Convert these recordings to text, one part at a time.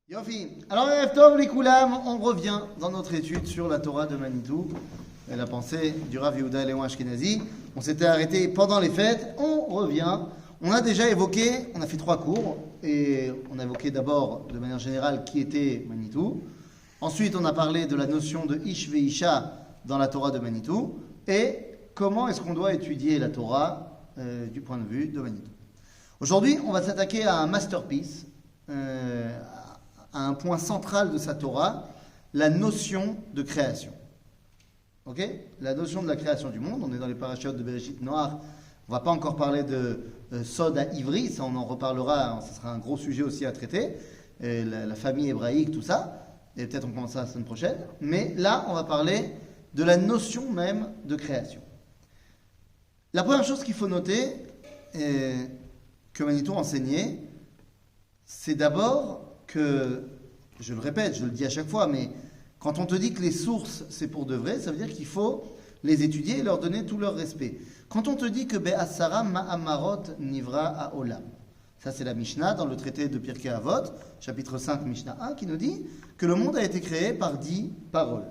Yofi. Alors, Erev Tov, les Koulam, on revient dans notre étude sur la Torah de Manitou et la pensée du Rav Yehuda Léon Ashkenazi. On s'était arrêté pendant les fêtes, on revient. On a déjà évoqué, on a fait 3 cours, et on a évoqué d'abord, de manière générale, qui était Manitou. Ensuite, on a parlé de la notion de Ish Veisha dans la Torah de Manitou, et comment est-ce qu'on doit étudier la Torah du point de vue de Manitou. Aujourd'hui, on va s'attaquer à un masterpiece, à un point central de sa Torah, la notion de création. Ok ? La notion de la création du monde. On est dans les parachutes de Bereshit Noach. On ne va pas encore parler de Sod à Ivry, ça on en reparlera, ce sera un gros sujet aussi à traiter. La famille hébraïque, tout ça. Et peut-être on commencera la semaine prochaine. Mais là, on va parler de la notion même de création. La première chose qu'il faut noter, que Manitou enseignait, c'est d'abord que, je le répète, je le dis à chaque fois, mais quand on te dit que les sources, c'est pour de vrai, ça veut dire qu'il faut les étudier et leur donner tout leur respect. Quand on te dit que Be'asara ma'amarot nivra ha'olam, ça c'est la Mishnah dans le traité de Pirkei Avot, chapitre 5, Mishnah 1, qui nous dit que le monde a été créé par 10 paroles.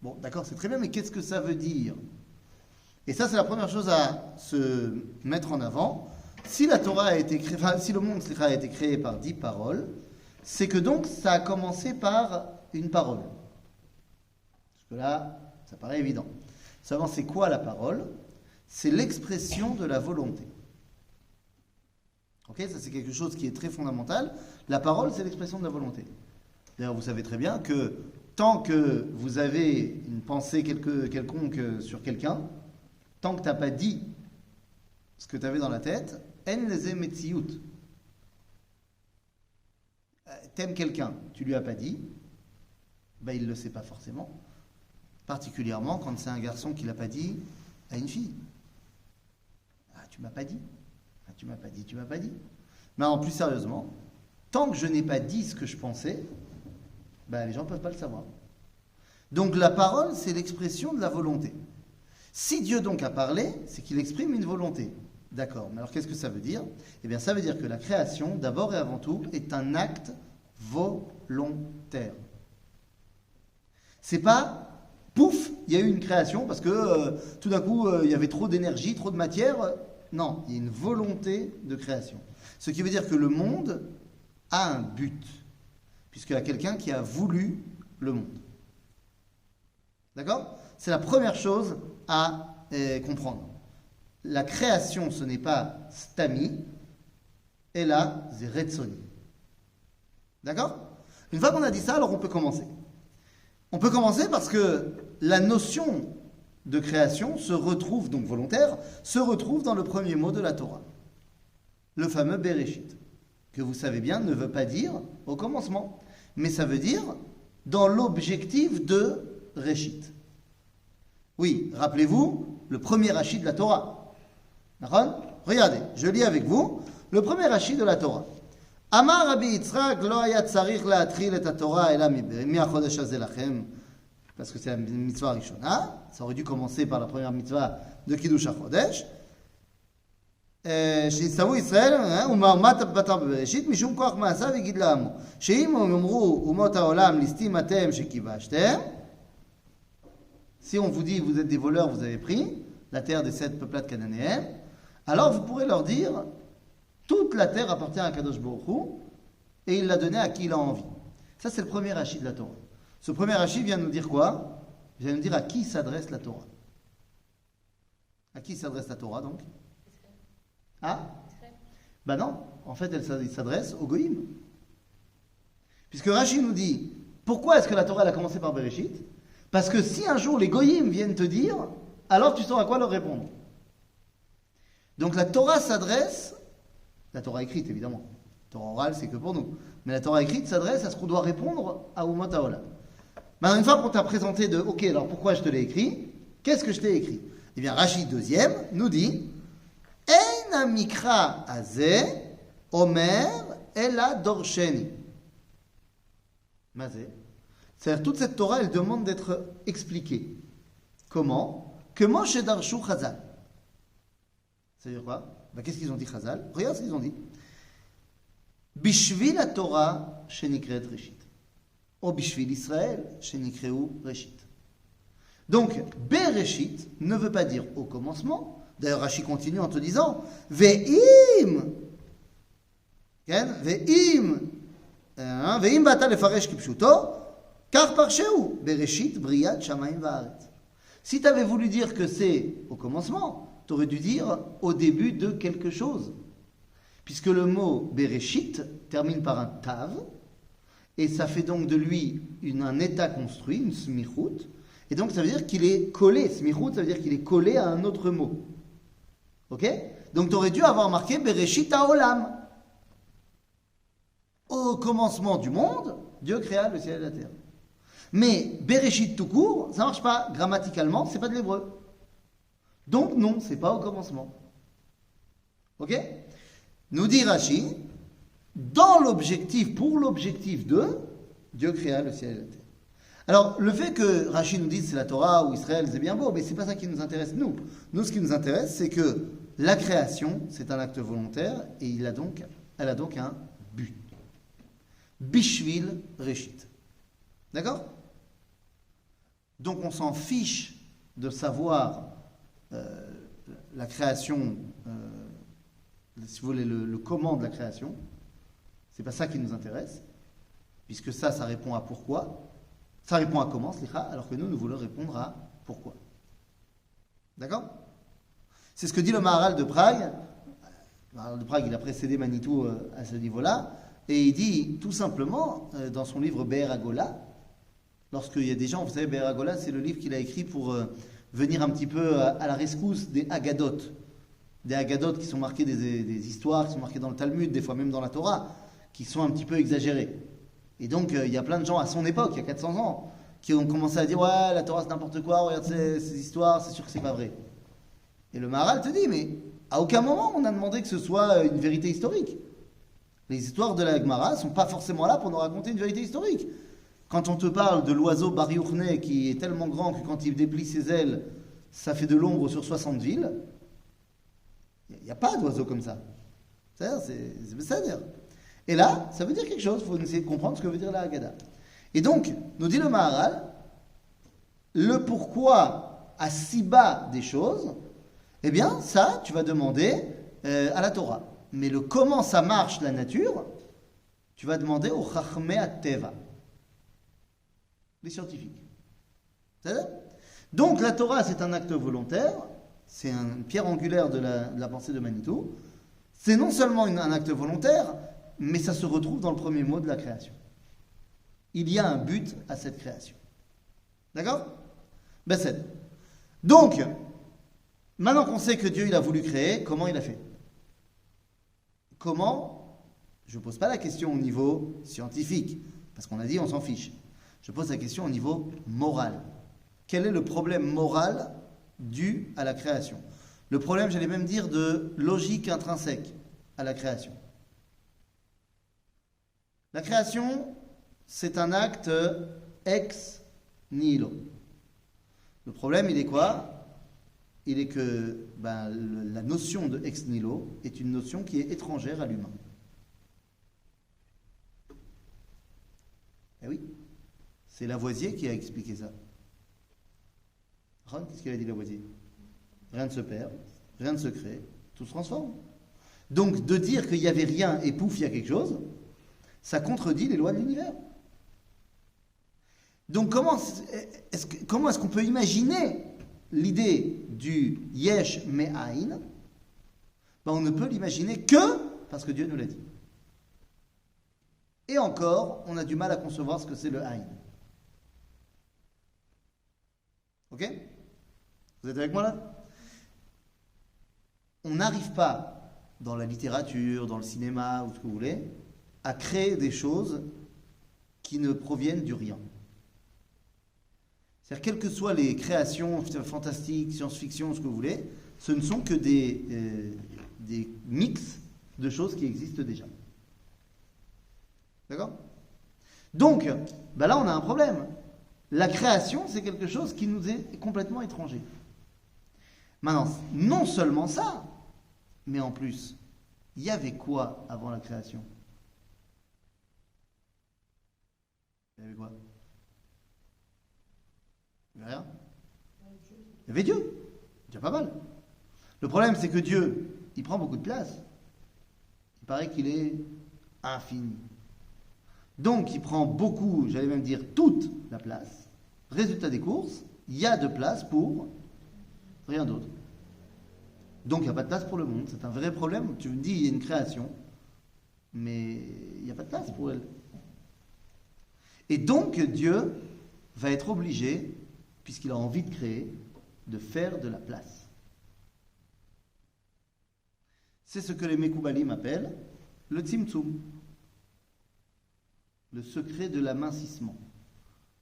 Bon, d'accord, c'est très bien, mais qu'est-ce que ça veut dire ? Et ça, c'est la première chose à se mettre en avant. Si la Torah a été créée, si le monde a été créé par 10 paroles, c'est que donc ça a commencé par une parole. Parce que là, ça paraît évident. Seulement, c'est quoi la parole ? C'est l'expression de la volonté. Ok ? Ça, c'est quelque chose qui est très fondamental. La parole, c'est l'expression de la volonté. D'ailleurs, vous savez très bien que tant que vous avez une pensée quelconque sur quelqu'un, tant que tu n'as pas dit ce que tu avais dans la tête, en leze metziyut. T'aimes quelqu'un, tu lui as pas dit, ben il le sait pas forcément. Particulièrement quand c'est un garçon qui l'a pas dit à une fille. Ah, tu m'as pas dit. Ah, tu m'as pas dit, tu m'as pas dit. Mais en plus sérieusement, tant que je n'ai pas dit ce que je pensais, ben les gens peuvent pas le savoir. Donc la parole, c'est l'expression de la volonté. Si Dieu donc a parlé, c'est qu'il exprime une volonté. D'accord, mais alors qu'est-ce que ça veut dire ? Eh bien, ça veut dire que la création, d'abord et avant tout, est un acte volontaire. C'est pas, pouf, il y a eu une création parce que tout d'un coup, il y avait trop d'énergie, trop de matière. Non, il y a une volonté de création. Ce qui veut dire que le monde a un but, puisqu'il y a quelqu'un qui a voulu le monde. D'accord ? C'est la première chose à comprendre. La création, ce n'est pas stami, et là, c'est retsoni. D'accord ? Une fois qu'on a dit ça, alors on peut commencer. On peut commencer parce que la notion de création se retrouve, donc volontaire, se retrouve dans le premier mot de la Torah. Le fameux Bereshit, que vous savez bien ne veut pas dire au commencement, mais ça veut dire dans l'objectif de Réchit. Oui, rappelez-vous, le premier Rashi de la Torah. Regardez, je lis avec vous le premier Rashi de la Torah. Amar Rabbi Yitzchak lo hayat tzarich la'atril et Torah ela mi'achodesh hazeh lachem, parce que c'est la mitzvah rishona, ça aurait dû commencer par la première mitzvah de Kiddush HaChodesh. שיצטוו ישראל ומאומת בשר בבראשית משום כוח מעשיו יגיד לעמו שאם יאמרו אומות העולם ליסטים אתם שכיבשתם. Si on vous dit vous êtes des voleurs, vous avez pris la terre des 7 peuplades cananéennes, alors vous pourrez leur dire toute la terre appartient à Kadosh Baruch Hu et il l'a donnée à qui il a envie. Ça c'est le premier Rashi de la Torah. Ce premier Rashi vient nous dire quoi ? Il vient nous dire à qui s'adresse la Torah. À qui s'adresse la Torah donc ? Ah ? Ben non, en fait il s'adresse aux Goïm. Puisque Rashi nous dit pourquoi est-ce que la Torah elle a commencé par Bereshit ? Parce que si un jour les Goïm viennent te dire, alors tu sauras quoi leur répondre. Donc la Torah s'adresse, la Torah écrite évidemment, la Torah orale c'est que pour nous, mais la Torah écrite s'adresse à ce qu'on doit répondre à Umot HaOlam. Maintenant une fois qu'on t'a présenté de, ok alors pourquoi je te l'ai écrit, qu'est-ce que je t'ai écrit ? Eh bien Rashi deuxième nous dit, Ein hamikra hazeh omer ela dorsheni. Mazé. C'est-à-dire toute cette Torah elle demande d'être expliquée. Comment ? Que Moshe darshu Chazal. Ça veut dire quoi ? Qu'est-ce qu'ils ont dit Chazal ? Regarde ce qu'ils ont dit. Bishvil Torah shenikret reshit. O bishvil Israël, shenikreu reshit. Donc, bereshit ne veut pas dire au commencement. D'ailleurs, Rashi continue en te disant ve'im, ve'im, ve'im bata lefaresh kipshuto, kar parsheu, bereshit briat shamayim va'aretz. Si tu avais voulu dire que c'est au commencement, tu aurais dû dire au début de quelque chose. Puisque le mot bereshit termine par un tav, et ça fait donc de lui un état construit, une smichut, et donc ça veut dire qu'il est collé, smichut, ça veut dire qu'il est collé à un autre mot. Ok? Donc tu aurais dû avoir marqué bereshit haolam. Au commencement du monde, Dieu créa le ciel et la terre. Mais bereshit tout court, ça ne marche pas grammaticalement, c'est pas de l'hébreu. Donc non, c'est pas au commencement. Ok? Nous dit Rashi, dans l'objectif, pour l'objectif de Dieu créa le ciel et la terre. Alors, le fait que Rashi nous dise c'est la Torah ou Israël, c'est bien beau, mais c'est pas ça qui nous intéresse nous. Nous, ce qui nous intéresse, c'est que la création, c'est un acte volontaire et elle a donc un but. Bishvil Reshit. D'accord? Donc, on s'en fiche de savoir la création, si vous voulez, le comment de la création. C'est pas ça qui nous intéresse, puisque ça répond à pourquoi. Ça répond à comment, alors que nous voulons répondre à pourquoi. D'accord? C'est ce que dit le Maharal de Prague. Le Maharal de Prague, il a précédé Manitou à ce niveau-là, et il dit tout simplement, dans son livre Be'er Hagola, lorsqu'il y a des gens, vous savez, Be'er Hagola, c'est le livre qu'il a écrit pour venir un petit peu à la rescousse des Haggadot. Des Haggadot qui sont marqués des histoires, qui sont marquées dans le Talmud, des fois même dans la Torah, qui sont un petit peu exagérées. Et donc, il y a plein de gens à son époque, il y a 400 ans, qui ont commencé à dire « Ouais, la Torah c'est n'importe quoi, regarde ces histoires, c'est sûr que c'est pas vrai. » Et le Maharal te dit « Mais à aucun moment on a demandé que ce soit une vérité historique. Les histoires de la Gemara ne sont pas forcément là pour nous raconter une vérité historique. Quand on te parle de l'oiseau Bar Yochne qui est tellement grand que quand il déplie ses ailes, ça fait de l'ombre sur 60 villes, il n'y a pas d'oiseau comme ça. C'est ça dire. Et là, ça veut dire quelque chose. Il faut essayer de comprendre ce que veut dire la Haggadah. Et donc, nous dit le Maharal, le pourquoi à si bas des choses, eh bien, ça, tu vas demander à la Torah. Mais le comment ça marche, la nature, tu vas demander au Chachmei Teva, les scientifiques. C'est-à-dire ? Donc, la Torah, c'est un acte volontaire, c'est une pierre angulaire de la pensée de Manitou. C'est non seulement un acte volontaire, mais ça se retrouve dans le premier mot de la création. Il y a un but à cette création. D'accord? Besed. Donc, maintenant qu'on sait que Dieu il a voulu créer, comment il a fait? Comment? Je ne pose pas la question au niveau scientifique, parce qu'on a dit on s'en fiche. Je pose la question au niveau moral. Quel est le problème moral dû à la création? Le problème, j'allais même dire, de logique intrinsèque à la création. La création, c'est un acte ex nihilo. Le problème, il est quoi? Il est que la notion de ex nihilo est une notion qui est étrangère à l'humain. Eh oui, c'est Lavoisier qui a expliqué ça. Qu'est-ce qu'il a dit Lavoisier? Rien ne se perd, rien ne se crée, tout se transforme. Donc de dire qu'il n'y avait rien et pouf, il y a quelque chose, ça contredit les lois de l'univers. Donc comment est-ce qu'on peut imaginer l'idée du yesh me'ain? On ne peut l'imaginer que parce que Dieu nous l'a dit. Et encore, on a du mal à concevoir ce que c'est le ain. Ok? Vous êtes avec moi là? On n'arrive pas, dans la littérature, dans le cinéma, ou ce que vous voulez, à créer des choses qui ne proviennent du rien. C'est-à-dire, quelles que soient les créations fantastiques, science-fiction, ce que vous voulez, ce ne sont que des mix de choses qui existent déjà. D'accord? Donc, là, on a un problème. La création, c'est quelque chose qui nous est complètement étranger. Maintenant, non seulement ça, mais en plus, il y avait quoi avant la création? avait quoi? Il n'y avait rien. Il y avait Dieu. Déjà pas mal. Le problème, c'est que Dieu, il prend beaucoup de place. Il paraît qu'il est infini. Donc, il prend beaucoup, j'allais même dire toute la place. Résultat des courses, il y a de place pour rien d'autre. Donc, il n'y a pas de place pour le monde. C'est un vrai problème. Tu me dis, il y a une création, mais il n'y a pas de place pour elle. Et donc, Dieu va être obligé, puisqu'il a envie de créer, de faire de la place. C'est ce que les Mekoubalim appellent le Tzimtzum, le secret de l'amincissement.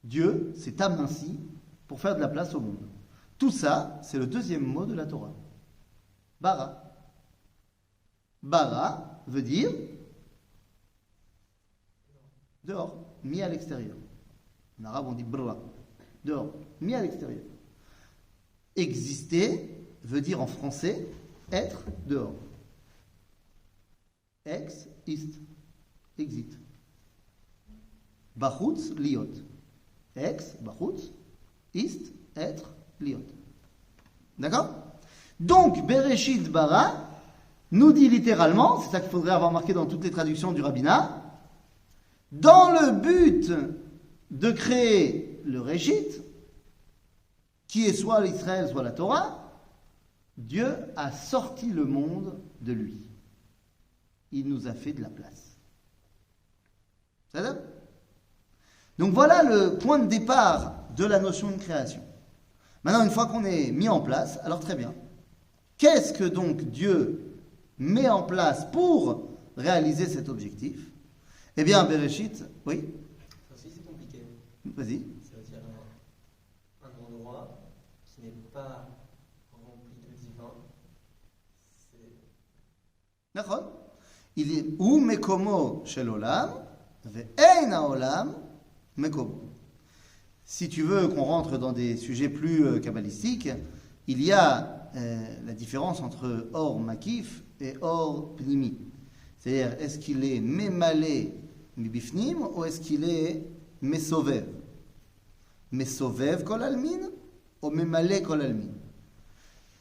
Dieu s'est aminci pour faire de la place au monde. Tout ça, c'est le deuxième mot de la Torah. Bara. Bara veut dire dehors, mis à l'extérieur. En arabe, on dit bra. Dehors, mis à l'extérieur. Exister veut dire en français être dehors. Ex, ist, exit. Bachutz, liot. Ex, bachutz, ist, être, liot. D'accord? Donc, Bereshit bara nous dit littéralement, c'est ça qu'il faudrait avoir marqué dans toutes les traductions du rabbinat, dans le but de créer le Réchit, qui est soit l'Israël, soit la Torah, Dieu a sorti le monde de lui. Il nous a fait de la place. Ça donne? Donc voilà le point de départ de la notion de création. Maintenant, une fois qu'on est mis en place, alors très bien. Qu'est-ce que donc Dieu met en place pour réaliser cet objectif? Eh bien, Bereshit, oui? Ça aussi, c'est compliqué. Vas-y. Ça veut dire un endroit qui n'est pas rempli de divin. D'accord. Il est ou mekomo shel olam, ve'ein haolam mekomo. Si tu veux qu'on rentre dans des sujets plus kabbalistiques, il y a la différence entre or makif et or pnimi. C'est-à-dire, est-ce qu'il est memalé mibifnim ou est-ce qu'il est mesovev? Mesovev kol almin ou memalé kol almin?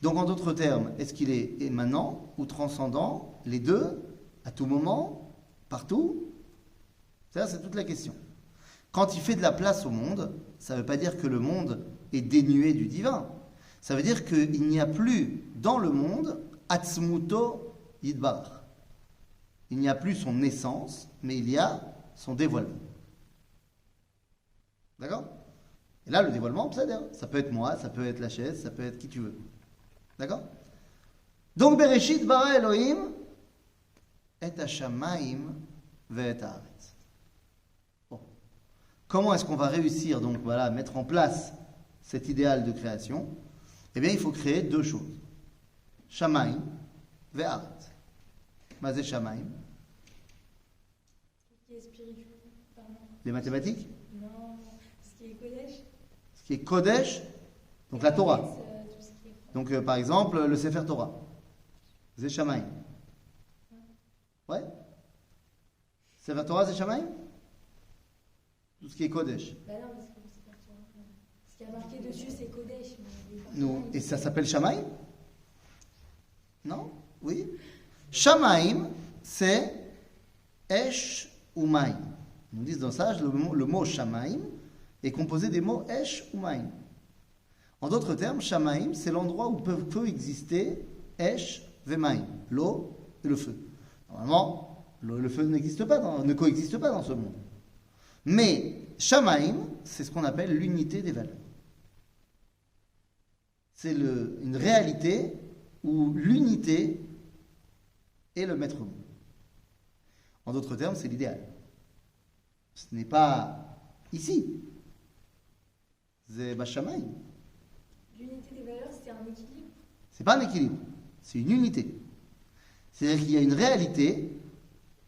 Donc, en d'autres termes, est-ce qu'il est émanant ou transcendant? Les deux, à tout moment, partout? C'est toute la question. Quand il fait de la place au monde, ça ne veut pas dire que le monde est dénué du divin. Ça veut dire qu'il n'y a plus dans le monde Atzmuto Yidbar. Il n'y a plus son essence, mais il y a son dévoilement. D'accord? Et là, le dévoilement, ça peut être moi, ça peut être la chaise, ça peut être qui tu veux. D'accord? Donc, Bereshit bara Elohim et hashamayim ve'et haaretz. Bon. Comment est-ce qu'on va réussir donc voilà à mettre en place cet idéal de création? Eh bien, il faut créer deux choses. Shamayim ve'haaretz. Mazé shamayim. Ce qui est spirituel, pardon. Les mathématiques? Non, ce qui est Kodesh. Ce qui est Kodesh, donc la Torah. Tout ce qui est... Donc, par exemple, le Sefer Torah. C'est Shamayim. Ouais? Sefer Torah, c'est Shamayim? Tout ce qui est Kodesh. Bah non, parce que c'est pas Torah. Ce qui a marqué dessus, c'est Kodesh. Nous, et ça s'appelle Shamayim? Non? Oui? Shamayim, c'est Esh ou Maim. Nous disent dans ça, le mot Shamayim est composé des mots Esh ou Maim. En d'autres termes, Shamayim, c'est l'endroit où peuvent coexister Esh et Maim, l'eau et le feu. Normalement, l'eau et le feu ne coexistent pas dans ce monde. Mais Shamayim, c'est ce qu'on appelle l'unité des valeurs. C'est une réalité où l'unité est le maître mot. En d'autres termes, c'est l'idéal. Ce n'est pas ici. C'est Bashamayim. L'unité des valeurs, c'est un équilibre. C'est pas un équilibre, c'est une unité. C'est-à-dire qu'il y a une réalité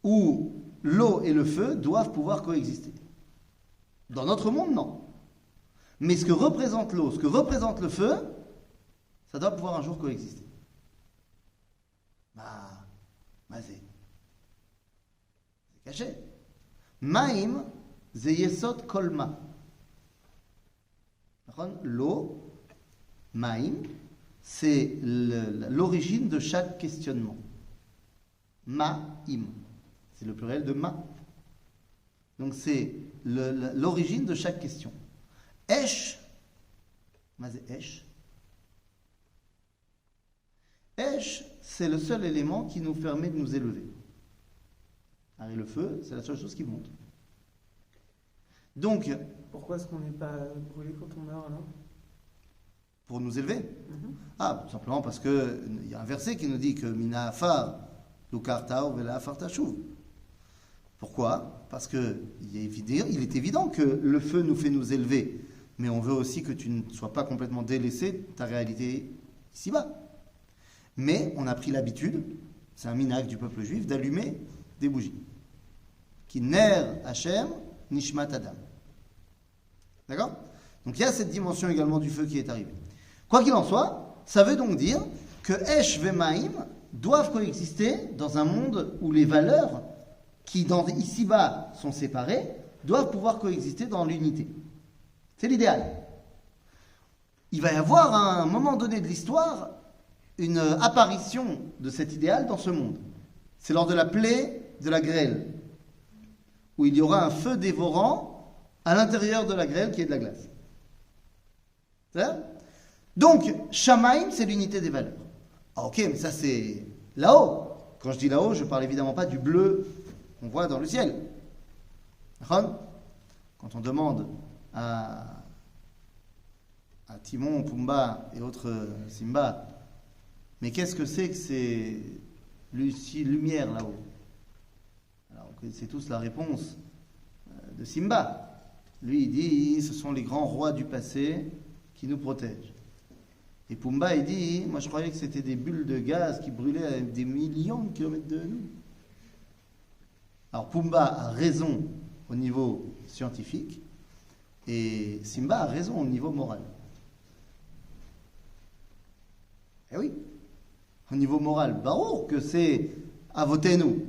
où l'eau et le feu doivent pouvoir coexister. Dans notre monde, non. Mais ce que représente l'eau, ce que représente le feu, ça doit pouvoir un jour coexister. C'est caché. Maïm, זה יסוד כל מה. נכון? L'eau, maïm, c'est l'origine de chaque questionnement. Ma'im, c'est le pluriel de ma. Donc c'est l'origine de chaque question. Esh, mazé Esh. Esh, c'est le seul élément qui nous permet de nous élever. Et le feu, c'est la seule chose qui monte. Donc, Pourquoi est-ce qu'on n'est pas brûlé quand on meurt alors? pour nous élever. Ah, tout simplement parce qu'il y a un verset qui nous dit que Mina Afar, Lukartao, Vela Afar Tashuv. Pourquoi? Parce qu'il est évident que le feu nous fait nous élever, mais on veut aussi que tu ne sois pas complètement délaissé de ta réalité ici-bas. Mais on a pris l'habitude, c'est un minhag du peuple juif, d'allumer des bougies. Qui ner Hashem, Nishmat Adam. D'accord? Donc il y a cette dimension également du feu qui est arrivée. Quoi qu'il en soit, ça veut donc dire que Esh Vemaim doivent coexister dans un monde où les valeurs qui ici-bas sont séparées doivent pouvoir coexister dans l'unité. C'est l'idéal. Il va y avoir à un moment donné de l'histoire une apparition de cet idéal dans ce monde. C'est lors de la plaie de la grêle, où il y aura un feu dévorant à l'intérieur de la grêle qui est de la glace. C'est ça? Donc, Shamaim, c'est l'unité des valeurs. Ah, ok, mais ça c'est là-haut. Quand je dis là-haut, je ne parle évidemment pas du bleu qu'on voit dans le ciel. Quand on demande à Timon, Pumba et autres Simba, mais qu'est-ce que c'est lumière là-haut? Alors, vous connaissez tous la réponse de Simba. Lui, il dit, ce sont les grands rois du passé qui nous protègent. Et Pumba, il dit, moi je croyais que c'était des bulles de gaz qui brûlaient à des millions de kilomètres de nous. Alors Pumba a raison au niveau scientifique et Simba a raison au niveau moral. Eh oui, au niveau moral, barour que c'est Avotenu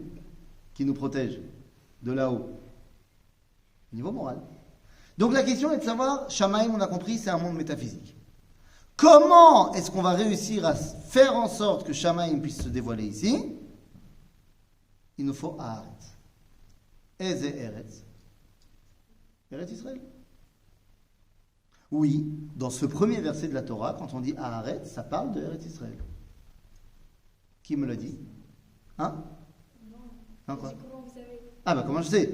qui nous protège de là-haut. Au niveau moral. Donc la question est de savoir, Shamaim, on a compris, c'est un monde métaphysique. Comment est-ce qu'on va réussir à faire en sorte que Shamaim puisse se dévoiler ici? Il nous faut Haaretz. Eze Eretz. Eretz Israël. Oui, dans ce premier verset de la Torah, quand on dit Haaretz, ça parle de Eretz Israël. Qui me l'a dit? Hein? Non, quoi? Comment vous savez? Ah bah comment je sais?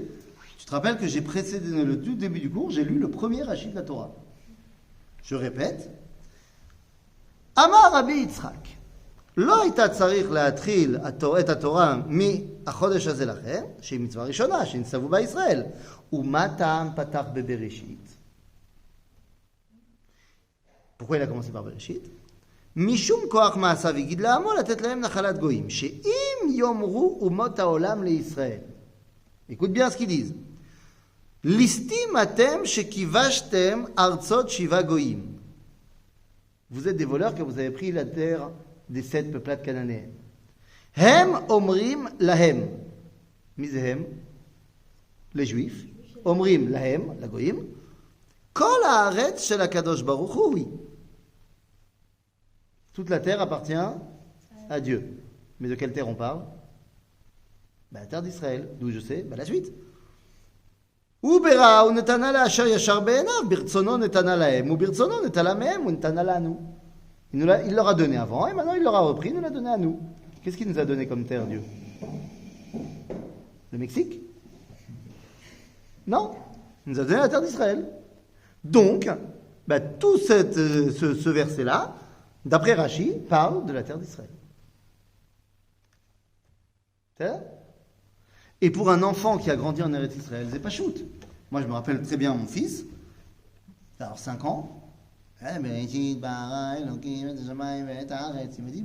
Tu te rappelles que j'ai précédé le tout début du cours, j'ai lu le premier rachis de la Torah. Je répète. Amar Rabbi Yitzchak, לא היית צריך להתחיל את התורה מהחודש הזה לכם, שהיא מצווה ראשונה, שנצטוו בה ישראל. ומה טעם פתח בבראשית? Pourquoi il a commencé par בראשית? משום כוח מעשיו הגיד לעמו לתת להם נחלת גויים, שאם יאמרו אומות העולם לישראל. Écoute bien ce qu'ils disent. ליסטים אתם שכיבשתם ארצות שבעה גויים. Vous êtes des voleurs que vous avez pris la terre des 7 peuplades cananéennes. Hem omrim lahem. Misehem, les juifs. Omrim lahem, la goyim. Kol haaretz shel HaKadosh Baruch Hu, oui. Toute la terre appartient à Dieu. Mais de quelle terre on parle? La terre d'Israël. D'où je sais? La suite. הוא ברע, הוא נתנה לאשר ישר בעיניו, ברצונו נתנה להם, וברצונו נתנה מהם, הוא נתנה לנו. Il leur a donné avant, et maintenant il leur a repris, il nous l'a donné à nous. Qu'est-ce qu'il nous a donné comme terre, Dieu? Le Mexique? Non, il nous a donné la terre d'Israël. Donc, tout ce verset-là, d'après Rashi, parle de la terre d'Israël. C'est ça? Et pour un enfant qui a grandi en Eretz Israël, c'est pas shoot. Moi, je me rappelle très bien mon fils, alors 5 ans. Il me dit,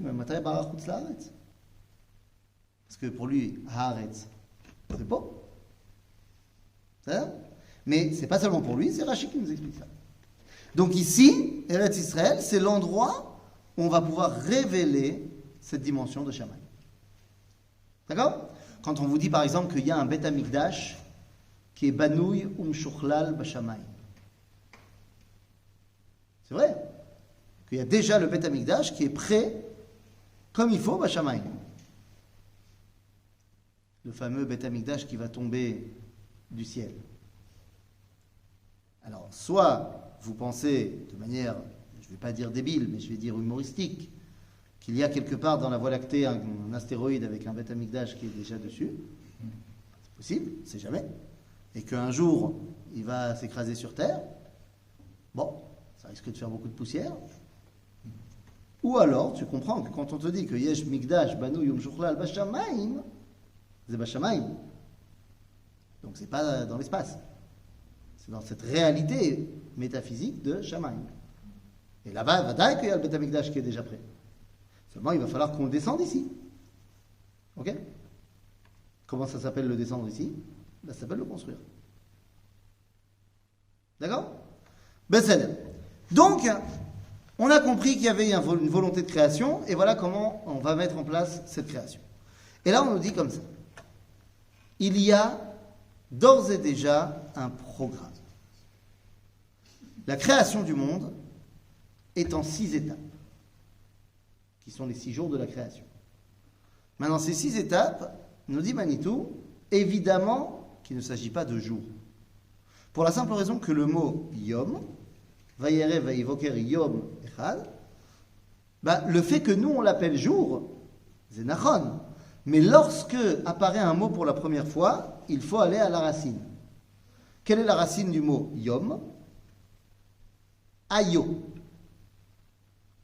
mais matai bara chutz laaretz. Parce que pour lui, haaretz, c'est beau. Mais c'est pas seulement pour lui, c'est Rashi qui nous explique ça. Donc ici, Eretz Israël, c'est l'endroit où on va pouvoir révéler cette dimension de Shammai. D'accord? Quand on vous dit par exemple qu'il y a un Beth Amikdash qui est Banouy Umshuchlal Bashamayim. C'est vrai qu'il y a déjà le Beth Amikdash qui est prêt comme il faut Bashamayim. Le fameux Beth Amikdash qui va tomber du ciel. Alors, soit vous pensez de manière, je ne vais pas dire débile, mais je vais dire humoristique, qu'il y a quelque part dans la Voie lactée un astéroïde avec un Beth Amikdash qui est déjà dessus. C'est possible, on ne sait jamais. Et qu'un jour, il va s'écraser sur Terre. Bon, ça risque de faire beaucoup de poussière. Ou alors, tu comprends que quand on te dit que Yesh Mikdash Banu Yom Shuchlal Bashamayim, c'est Bashamayim. Donc c'est pas dans l'espace. C'est dans cette réalité métaphysique de Shamayim. Et là-bas, Vadaï qu'il y a le Beth Amikdash qui est déjà prêt. Seulement, il va falloir qu'on le descende ici. Ok? Comment ça s'appelle le descendre ici? Ça s'appelle le construire. D'accord? Besséder. Donc, on a compris qu'il y avait une volonté de création, et voilà comment on va mettre en place cette création. Et là, on nous dit comme ça. Il y a d'ores et déjà un programme. La création du monde est en 6 étapes, qui sont les 6 jours de la création. Maintenant, ces 6 étapes, nous dit Manitou, évidemment qu'il ne s'agit pas de jours. Pour la simple raison que le mot Yom, Vayere Vayivoker Yom Echad, le fait que nous on l'appelle jour, c'est Nachon. Mais lorsque apparaît un mot pour la première fois, il faut aller à la racine. Quelle est la racine du mot Yom? Ayo.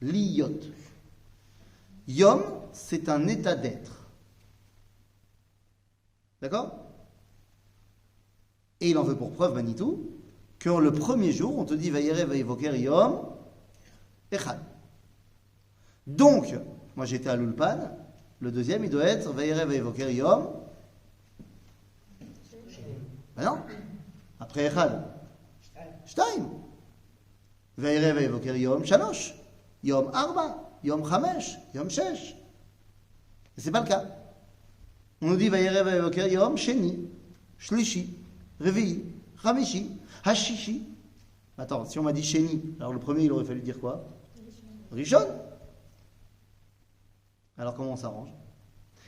Liyot. Yom, c'est un état d'être. D'accord? Et il en veut pour preuve, Manitou, que le premier jour, on te dit Vayere Vayivoker Yom Echad. Donc, moi j'étais à l'Ulpan, le deuxième il doit être Vayere Vayivoker Yom. Ben non. Après Echad. Shtaim. Vayere Vayivoker Yom Shalosh. Yom Arba. Yom Chamesh. Yom Shesh. Et c'est pas le cas. On nous dit Vayere Vayivoker Yom Sheni. Shlishi. Revi, Chamishi, Hashishi. Attends, si on m'a dit Sheni, alors le premier il aurait fallu dire quoi? Rishon. Alors comment on s'arrange?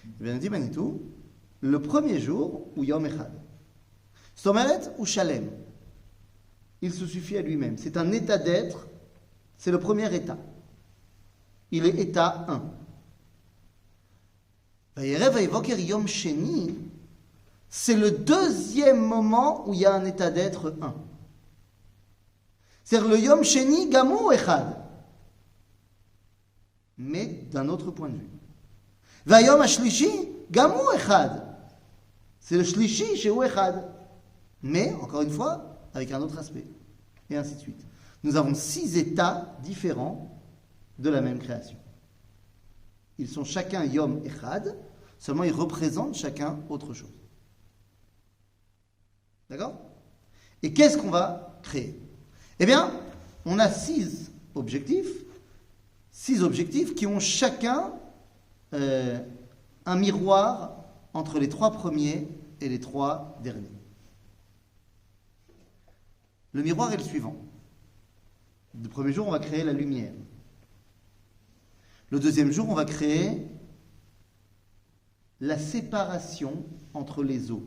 Eh bien, on dit Manitou, le premier jour ou Yom Echad. Someret ou Shalem. Il se suffit à lui-même. C'est un état d'être, c'est le premier état. Il est état 1. Vayere Vayivoker Yom Sheni. C'est le deuxième moment où il y a un état d'être 1. C'est-à-dire le Yom Sheni Gamou Echad. Mais d'un autre point de vue. Vayom Ashlishi Gamou Echad. C'est le Shlishi chez Echad. Mais, encore une fois, avec un autre aspect. Et ainsi de suite. Nous avons 6 états différents de la même création. Ils sont chacun Yom Echad, seulement ils représentent chacun autre chose. D'accord? Et qu'est-ce qu'on va créer? Eh bien, on a 6 objectifs qui ont chacun un miroir entre les 3 premiers et les 3 derniers. Le miroir est le suivant. Le premier jour, on va créer la lumière. Le deuxième jour, on va créer la séparation entre les eaux.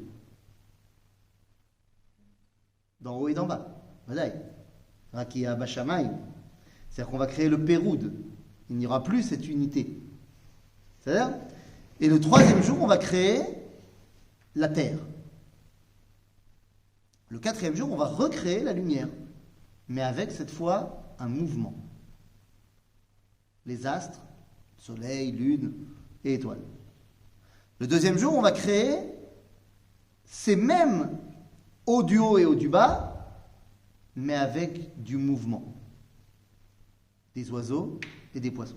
D'en haut et d'en bas. Vadaï. Rakia Bashamayim. C'est-à-dire qu'on va créer le Péroud. Il n'y aura plus cette unité. C'est-à-dire? Et le troisième jour, on va créer la terre. Le quatrième jour, on va recréer la lumière. Mais avec cette fois un mouvement. Les astres, soleil, lune et étoiles. Le deuxième jour, on va créer ces mêmes eau du haut et eau du bas, mais avec du mouvement. Des oiseaux et des poissons.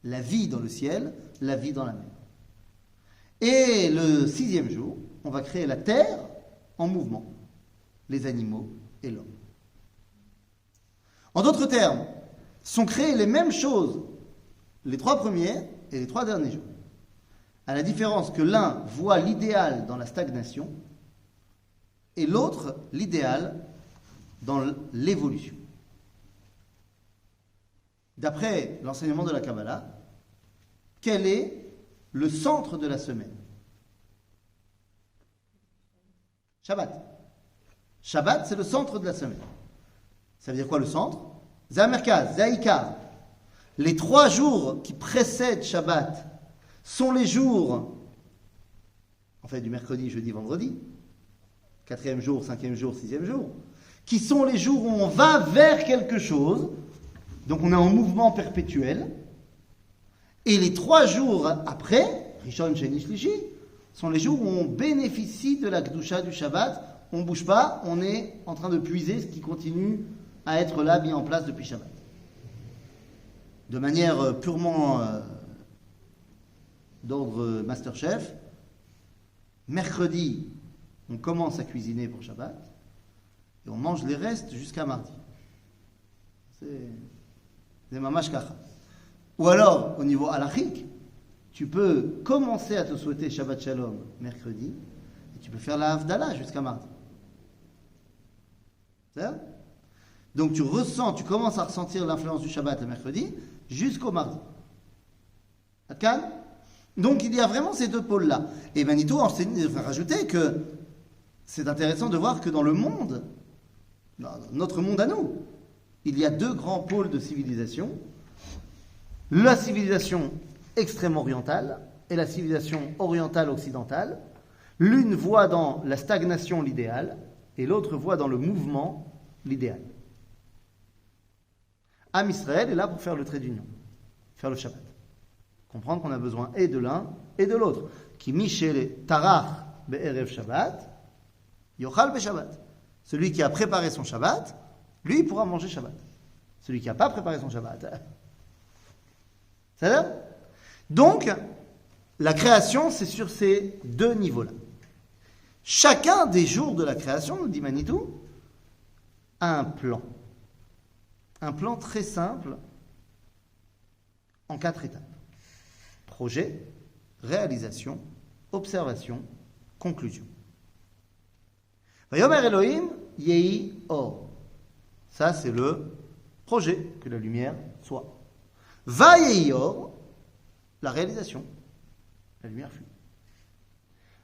La vie dans le ciel, la vie dans la mer. Et le 6e jour, on va créer la terre en mouvement. Les animaux et l'homme. En d'autres termes, sont créées les mêmes choses les 3 premiers et les 3 derniers jours. À la différence que l'un voit l'idéal dans la stagnation et l'autre, l'idéal, dans l'évolution. D'après l'enseignement de la Kabbalah, quel est le centre de la semaine? Shabbat. Shabbat, c'est le centre de la semaine. Ça veut dire quoi le centre? Zamerkaz, Zaïkar. Les 3 jours qui précèdent Shabbat sont les jours, en fait du mercredi, jeudi, vendredi, 4e jour, 5e jour, 6e jour, qui sont les jours où on va vers quelque chose, donc on est en mouvement perpétuel, et les 3 jours après, Rishon, Sheni, Shlishi, sont les jours où on bénéficie de la Kedusha du Shabbat, on ne bouge pas, on est en train de puiser ce qui continue à être là, mis en place depuis Shabbat. De manière purement d'ordre Masterchef, mercredi, on commence à cuisiner pour Shabbat et on mange les restes jusqu'à mardi. C'est mamash kacha. Ou alors, au niveau halachique, tu peux commencer à te souhaiter Shabbat Shalom mercredi et tu peux faire la Havdalah jusqu'à mardi. C'est ça? Donc tu commences à ressentir l'influence du Shabbat le mercredi jusqu'au mardi. D'accord? Donc il y a vraiment ces 2 pôles-là. Et Manitou enseigne, rajouter que c'est intéressant de voir que dans le monde, dans notre monde à nous, il y a 2 grands pôles de civilisation. La civilisation extrême-orientale et la civilisation orientale-occidentale. L'une voit dans la stagnation l'idéal et l'autre voit dans le mouvement l'idéal. Am Israël est là pour faire le trait d'union, faire le Shabbat. Comprendre qu'on a besoin et de l'un et de l'autre. Qui michel tarach be'erev Shabbat, yochal be'Shabbat. Celui qui a préparé son Shabbat, lui, il pourra manger Shabbat. Celui qui n'a pas préparé son Shabbat. C'est ça? Donc, la création, c'est sur ces 2 niveaux-là. Chacun des jours de la création, nous dit Manitou, a un plan. Un plan très simple en 4 étapes. Projet, réalisation, observation, conclusion. Vayomer Elohim yehi or. Ça, c'est le projet, que la lumière soit. Va yehi or, la réalisation. La lumière fut.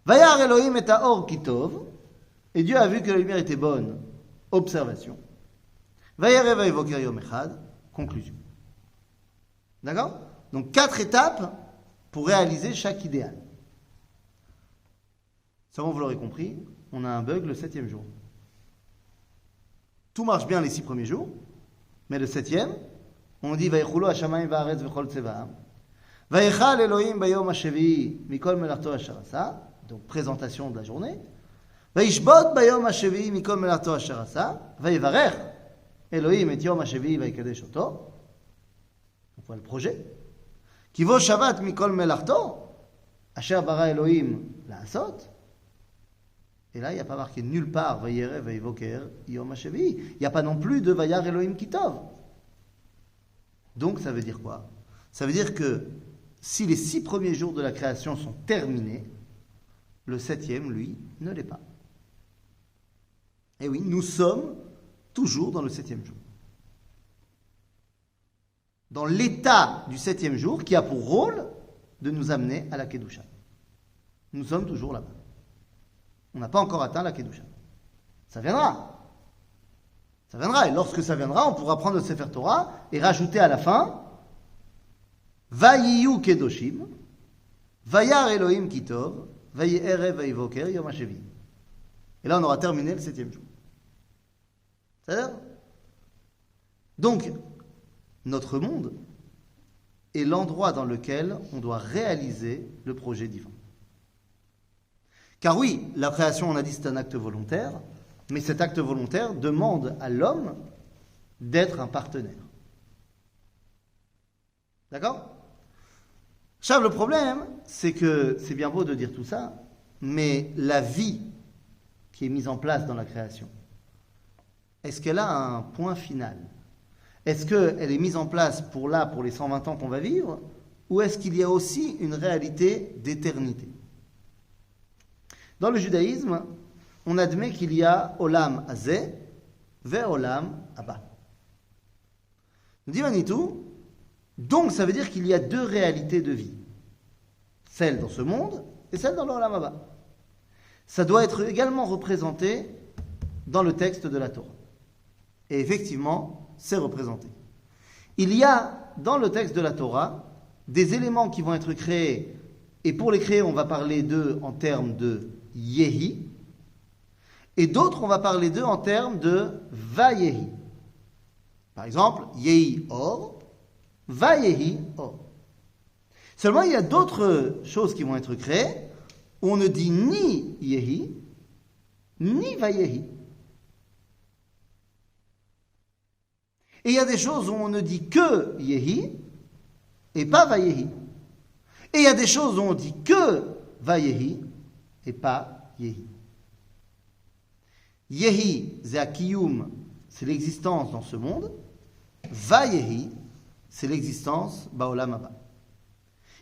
Vayar Elohim et or kitov. Et Dieu a vu que la lumière était bonne. Observation. Vayerev vayevoker yom echad. Conclusion. D'accord? Donc 4 étapes pour réaliser chaque idéal. Sûrement vous l'aurez compris, on a un bug le 7e jour. Tout marche bien les 6 premiers jours, mais le 7e, on dit Vayechulo hashamayim va'aretz v'chol tzevaam. Vayechal Elohim bayom hashevi'i mikol melarto asher asa. Donc présentation de la journée. Vayishbot bayom hashevi'i mikol melarto asher asa. Vayevarech Elohim et yom hashevi'i vayikadesh oto. On voit le projet. Kivo Shabbat mikol melarto, asher bara Elohim la'asot. Et là, il n'y a pas marqué nulle part Vayerev vayevoker yom hashevi'i. Il n'y a pas non plus de Vayar Elohim kitov. Donc ça veut dire quoi? Ça veut dire que si les 6 premiers jours de la création sont terminés, le 7e, lui, ne l'est pas. Et oui, nous sommes toujours dans le 7e jour. Dans l'état du 7e jour qui a pour rôle de nous amener à la Kedusha. Nous sommes toujours là-bas. On n'a pas encore atteint la Kedusha. Ça viendra. Ça viendra. Et lorsque ça viendra, on pourra prendre le Sefer Torah et rajouter à la fin Vayiyu Kedoshim, Vayar Elohim Kitov, Vayerev Vayevoker Yom HaShevi. Et là, on aura terminé le 7e jour. C'est-à-dire? Donc, notre monde est l'endroit dans lequel on doit réaliser le projet divin. Car oui, la création, on a dit, c'est un acte volontaire, mais cet acte volontaire demande à l'homme d'être un partenaire. D'accord? Chav, le problème, c'est que c'est bien beau de dire tout ça, mais la vie qui est mise en place dans la création, est-ce qu'elle a un point final? Est-ce qu'elle est mise en place pour les 120 ans qu'on va vivre, ou est-ce qu'il y a aussi une réalité d'éternité? Dans le judaïsme, on admet qu'il y a Olam Hazeh ve Olam Haba. Nous dit Manitou, donc ça veut dire qu'il y a deux réalités de vie. Celle dans ce monde et celle dans l'Olam Haba. Ça doit être également représenté dans le texte de la Torah. Et effectivement, c'est représenté. Il y a dans le texte de la Torah des éléments qui vont être créés, et pour les créer, on va parler d'eux en termes de Yehi, et d'autres, on va parler d'eux en termes de Vayehi. Par exemple, Yehi Or, Vayehi Or. Seulement, il y a d'autres choses qui vont être créées, où on ne dit ni Yehi, ni Vayehi. Et il y a des choses où on ne dit que Yehi et pas Vayehi. Et il y a des choses où on dit que Vayehi et pas Yehi. Yehi, c'est Akiyum, c'est l'existence dans ce monde. Vayehi, c'est l'existence Baolam Haba.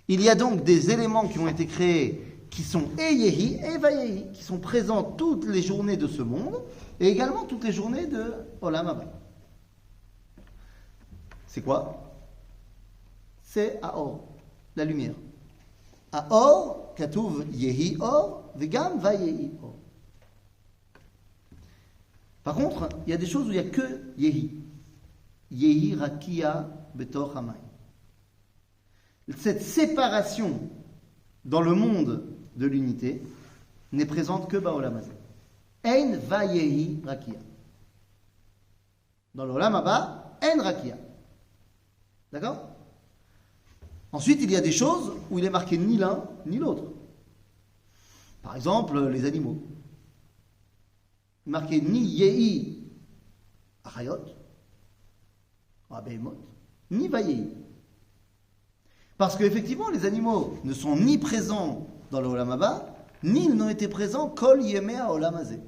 Il y a donc des éléments qui ont été créés qui sont et Yehi et Vayehi, qui sont présents toutes les journées de ce monde et également toutes les journées de Olam Haba. C'est quoi? C'est Aor, la lumière. Aor, Katouv Yehi Or, Vegam Vayehi Or. Par contre, il y a des choses où il n'y a que Yehi. Yehi Rakia Betor Hamay. Cette séparation dans le monde de l'unité n'est présente que Baolam Hazeh. Ein Vayehi Rakia. Dans l'Olam Haba, Ein Rakia. D'accord? Ensuite, il y a des choses où il est marqué ni l'un ni l'autre. Par exemple, les animaux. Il est marqué ni Yehi Achayot, Abeimot, ni Vayehi. Parce qu'effectivement, les animaux ne sont ni présents dans le Olam Haba, ni ils n'ont été présents Kol Yemea Olam Hazeh.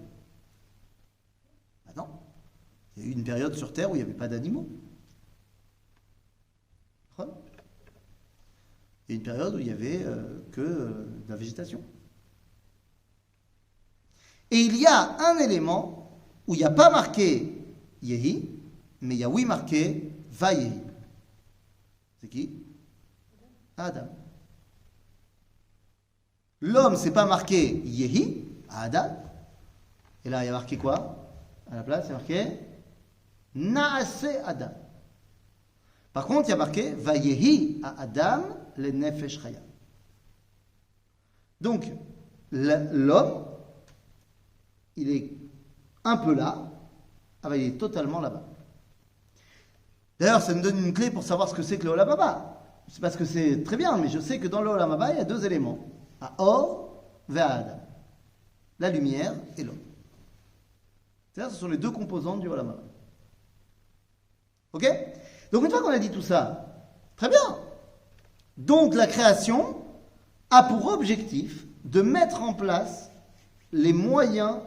Ah non. Il y a eu une période sur Terre où il n'y avait pas d'animaux. Il y a une période où il n'y avait que de la végétation. Et il y a un élément où il n'y a pas marqué Yehi, mais il y a oui marqué Vayehi. C'est qui? Adam. L'homme, c'est pas marqué Yehi, Adam. Et là, il y a marqué quoi? À la place, il y a marqué Naase Adam. Par contre, il y a marqué Vayehi à Adam le Nefesh Chaya. Donc, l'homme, il est un peu là, il est totalement là-bas. D'ailleurs, ça me donne une clé pour savoir ce que c'est que le Olam Haba. Je ne sais pas ce que c'est très bien, mais je sais que dans le Olam Haba, il y a deux éléments. À Or, vers Adam. La lumière et l'homme. C'est-à-dire, ce sont les deux composantes du Olam Haba. Ok? Donc, une fois qu'on a dit tout ça, très bien. Donc, la création a pour objectif de mettre en place les moyens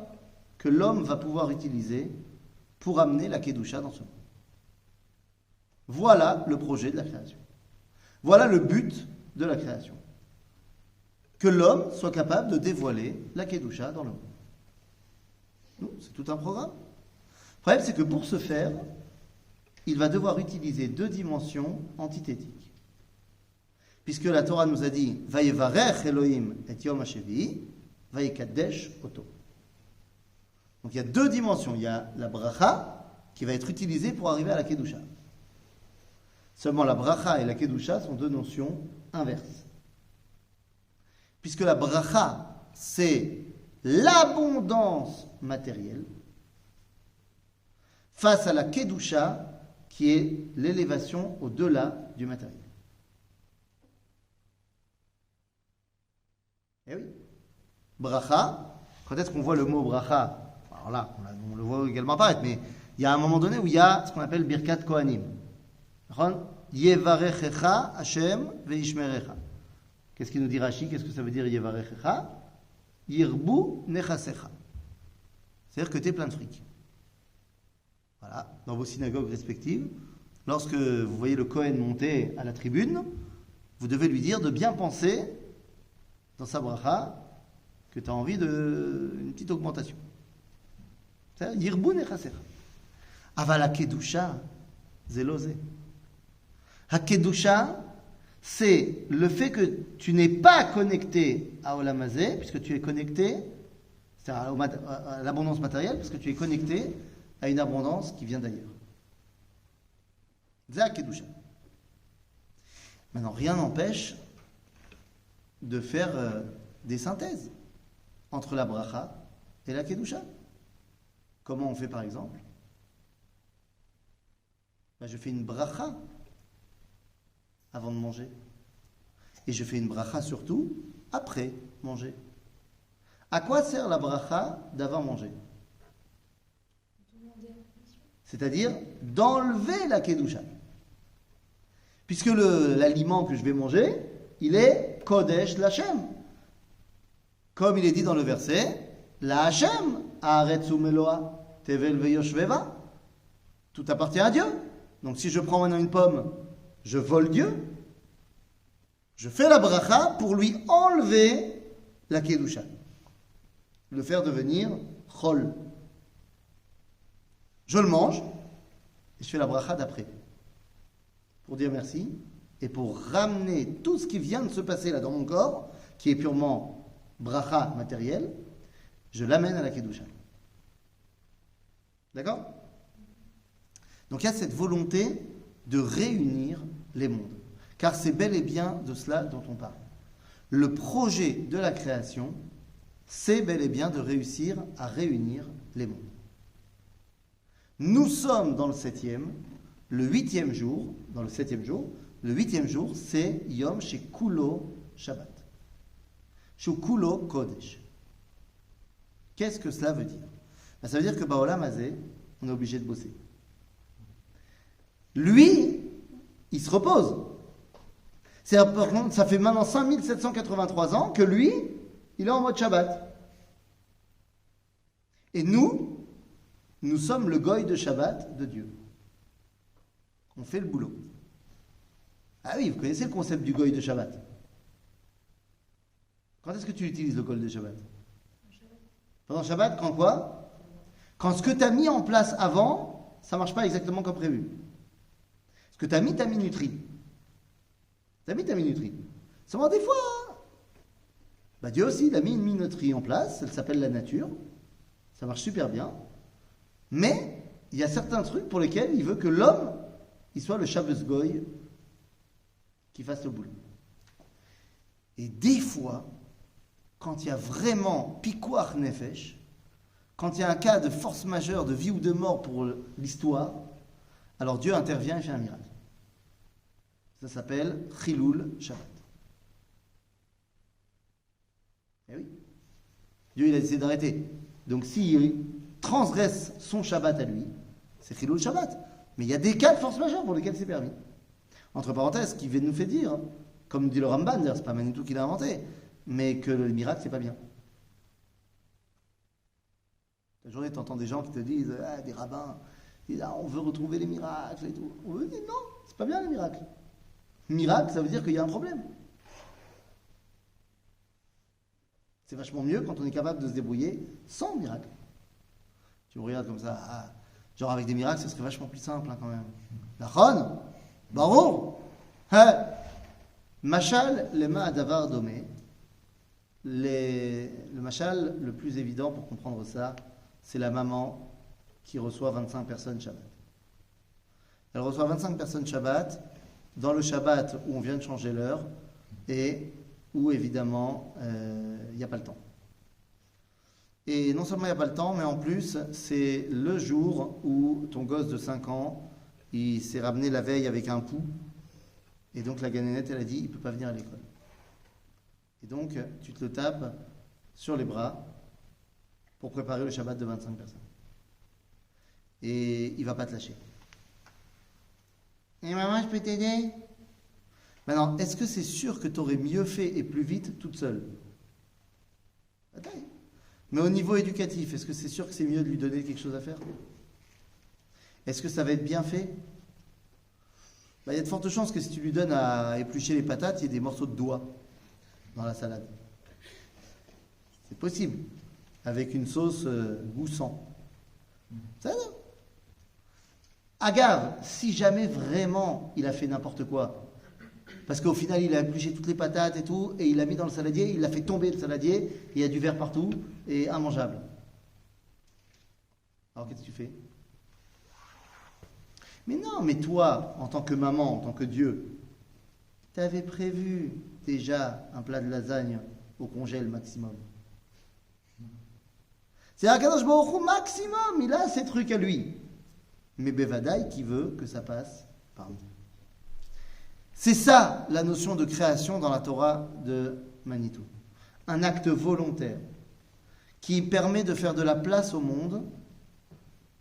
que l'homme va pouvoir utiliser pour amener la Kedusha dans ce monde. Voilà le projet de la création. Voilà le but de la création. Que l'homme soit capable de dévoiler la Kedusha dans le monde. C'est tout un programme. Le problème, c'est que pour ce faire, il va devoir utiliser deux dimensions antithétiques. Puisque la Torah nous a dit « Vayevarech Elohim et Yom HaShevi'i, Vayekadesh Oto ». Donc il y a deux dimensions. Il y a la bracha qui va être utilisée pour arriver à la Kedusha. Seulement la bracha et la Kedusha sont deux notions inverses. Puisque la bracha, c'est l'abondance matérielle face à la Kedusha qui est l'élévation au-delà du matériel. Eh oui. Bracha, quand est-ce qu'on voit le mot bracha? Alors là, on le voit également apparaître, mais il y a un moment donné où il y a ce qu'on appelle Birkat Kohanim. Yevarechecha Hashem veishmerecha. Qu'est-ce qu'il nous dit Rashi? Qu'est-ce que ça veut dire Yevarechecha? Yirbu nechasecha. C'est-à-dire que tu es plein de fric. Voilà, dans vos synagogues respectives, lorsque vous voyez le Kohen monter à la tribune, vous devez lui dire de bien penser dans sa bracha que tu as envie d'une petite augmentation. Yirbun et chaser. Aval hakedusha, zelosé. Hakedusha, c'est le fait que tu n'es pas connecté à Olam Hazé, puisque tu es connecté, c'est-à-dire à l'abondance matérielle, parce que tu es connecté à une abondance qui vient d'ailleurs. C'est Hakedusha. Maintenant, rien n'empêche de faire des synthèses entre la bracha et la kedusha. Comment on fait par exemple? Je fais une bracha avant de manger. Et je fais une bracha surtout après manger. À quoi sert la bracha d'avant manger? C'est-à-dire d'enlever la kedusha. Puisque l'aliment que je vais manger, il est Kodesh Lachem. Comme il est dit dans le verset, La Hashem, Haaretz Meloa, Tevel Veyoshveva. Tout appartient à Dieu. Donc si je prends maintenant une pomme, je vole Dieu. Je fais la bracha pour lui enlever la kedusha. Le faire devenir chol. Je le mange et je fais la bracha d'après. Pour dire merci et pour ramener tout ce qui vient de se passer là dans mon corps, qui est purement bracha matériel, je l'amène à la kedusha. D'accord? Donc il y a cette volonté de réunir les mondes. Car c'est bel et bien de cela dont on parle. Le projet de la création, c'est bel et bien de réussir à réunir les mondes. Nous sommes dans le 7e, le 8e jour, dans le 7e jour, le 8e jour, c'est Yom Shekulo Shabbat. Shekulo Kodesh. Qu'est-ce que cela veut dire? Ça veut dire que Baolam Hazé, on est obligé de bosser. Lui, il se repose. Ça fait maintenant 5783 ans que lui, il est en mode Shabbat. Et nous sommes le goy de Shabbat de Dieu. On fait le boulot. Ah oui, vous connaissez le concept du goy de Shabbat. Quand est-ce que tu utilises le goy de Shabbat? Pendant Shabbat, quand quoi? Quand ce que tu as mis en place avant, ça ne marche pas exactement comme prévu. Ce que tu as mis ta minuterie. Tu as mis ta minuterie. Seulement des fois, Dieu aussi, il a mis une minuterie en place, elle s'appelle la nature. Ça marche super bien. Mais il y a certains trucs pour lesquels il veut que l'homme, il soit le Shabbos Goy qui fasse le boulot. Et des fois, quand il y a vraiment Pikuach Nefesh, quand il y a un cas de force majeure, de vie ou de mort pour l'histoire, alors Dieu intervient et fait un miracle. Ça s'appelle Chilul Shabbat. Eh oui. Dieu, il a décidé d'arrêter. Donc s'il transgresse son Shabbat à lui, c'est Chilul Shabbat. Mais il y a des cas de force majeure pour lesquels c'est permis. Entre parenthèses, ce qui nous fait dire, comme dit le Ramban, d'ailleurs, c'est pas Manitou qui l'a inventé, mais que le miracle, c'est pas bien. La journée, tu entends des gens qui te disent, des rabbins, ils disent, on veut retrouver les miracles et tout. On veut dire, non, c'est pas bien les miracles. Miracle, ça veut dire qu'il y a un problème. C'est vachement mieux quand on est capable de se débrouiller sans miracle. Tu me regardes comme ça, genre avec des miracles, ce serait vachement plus simple quand même. La chon, barou, machal lema adavar domé. Le machal le plus évident pour comprendre ça, c'est la maman qui reçoit 25 personnes Shabbat. Elle reçoit 25 personnes Shabbat dans le Shabbat où on vient de changer l'heure et où évidemment il n'y a pas le temps. Et non seulement il n'y a pas le temps, mais en plus c'est le jour où ton gosse de 5 ans il s'est ramené la veille avec un pouls et donc la ganénette elle a dit il ne peut pas venir à l'école. Et donc tu te le tapes sur les bras pour préparer le Shabbat de 25 personnes. Et il ne va pas te lâcher. Et maman, je peux t'aider? Maintenant, est-ce que c'est sûr que tu aurais mieux fait et plus vite toute seule? Mais au niveau éducatif, est-ce que c'est sûr que c'est mieux de lui donner quelque chose à faire? Est-ce que ça va être bien fait? Il y a de fortes chances que si tu lui donnes à éplucher les patates, il y ait des morceaux de doigts dans la salade. C'est possible, avec une sauce goût sang. Ça, non. Agave, si jamais vraiment il a fait n'importe quoi, parce qu'au final il a épluché toutes les patates et tout, et il l'a mis dans le saladier, il a fait tomber le saladier, et il y a du verre partout, et immangeable. Alors qu'est-ce que tu fais? Mais non, mais toi, en tant que maman, en tant que Dieu, tu avais prévu déjà un plat de lasagne au congèle maximum. C'est Akadosh Baruch Hu maximum, il a ses trucs à lui. Mais Bevadaï qui veut que ça passe par nous. C'est ça la notion de création dans la Torah de Manitou. Un acte volontaire qui permet de faire de la place au monde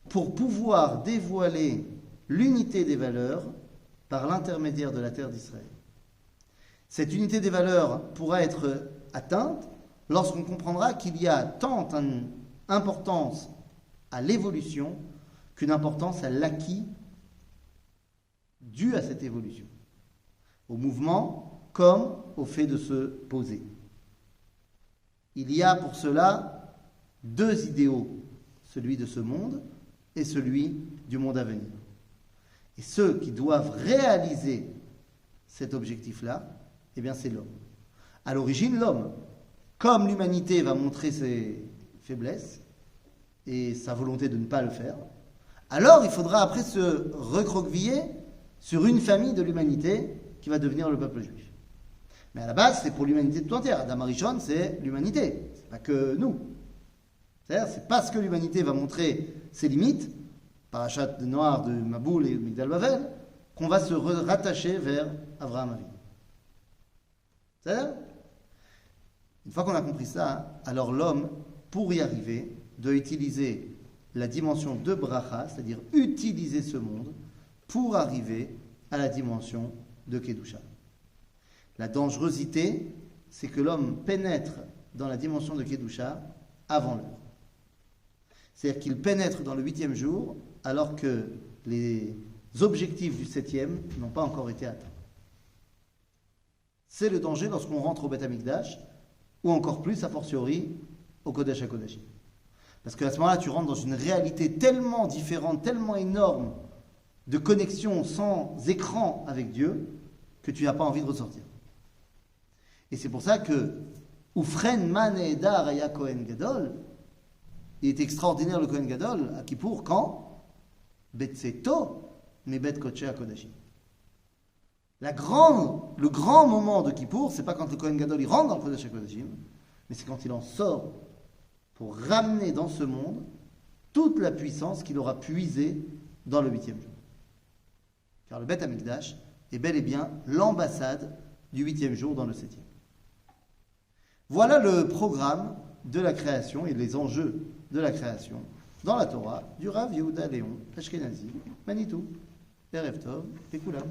pour pouvoir dévoiler l'unité des valeurs par l'intermédiaire de la terre d'Israël. Cette unité des valeurs pourra être atteinte lorsqu'on comprendra qu'il y a tant une importance à l'évolution qu'une importance à l'acquis dû à cette évolution, au mouvement comme au fait de se poser. Il y a pour cela deux idéaux, celui de ce monde et celui du monde à venir. Et ceux qui doivent réaliser cet objectif-là, eh bien c'est l'homme. À l'origine, l'homme, comme l'humanité va montrer ses faiblesses et sa volonté de ne pas le faire, alors il faudra après se recroqueviller sur une famille de l'humanité qui va devenir le peuple juif. Mais à la base, c'est pour l'humanité tout entière. Adam Arishon, c'est l'humanité, c'est pas que nous. C'est-à-dire, c'est parce que l'humanité va montrer ses limites, Parachat de Noir de Maboul et Migdal Bavel, qu'on va se rattacher vers Avraham Avinu. C'est-à-dire, une fois qu'on a compris ça, alors l'homme, pour y arriver, doit utiliser la dimension de bracha, c'est-à-dire utiliser ce monde pour arriver à la dimension de Kedusha. La dangerosité, c'est que l'homme pénètre dans la dimension de Kedusha avant l'heure. C'est-à-dire qu'il pénètre dans le 8e jour alors que les objectifs du 7e n'ont pas encore été atteints. C'est le danger lorsqu'on rentre au Beth Amikdash, ou encore plus, a fortiori, au Kodesh HaKodashim. Parce qu'à ce moment-là, tu rentres dans une réalité tellement différente, tellement énorme de connexion sans écran avec Dieu, que tu n'as pas envie de ressortir. Et c'est pour ça que Ufren Man Edar Aya Kohen Gadol, il est extraordinaire le Kohen Gadol à Kippour quand Betseto mais Bet Kodesh HaKodashim. Le grand moment de Kippour, c'est pas quand le Kohen Gadol il rentre dans le Kodesh HaKodashim, mais c'est quand il en sort pour ramener dans ce monde toute la puissance qu'il aura puisée dans le 8e jour. Car le Beth Amikdash est bel et bien l'ambassade du 8e jour dans le 7e. Voilà le programme de la création et les enjeux de la création dans la Torah du Rav Yehuda Léon Ashkenazi, Manitou, Erev Tov et Koulam.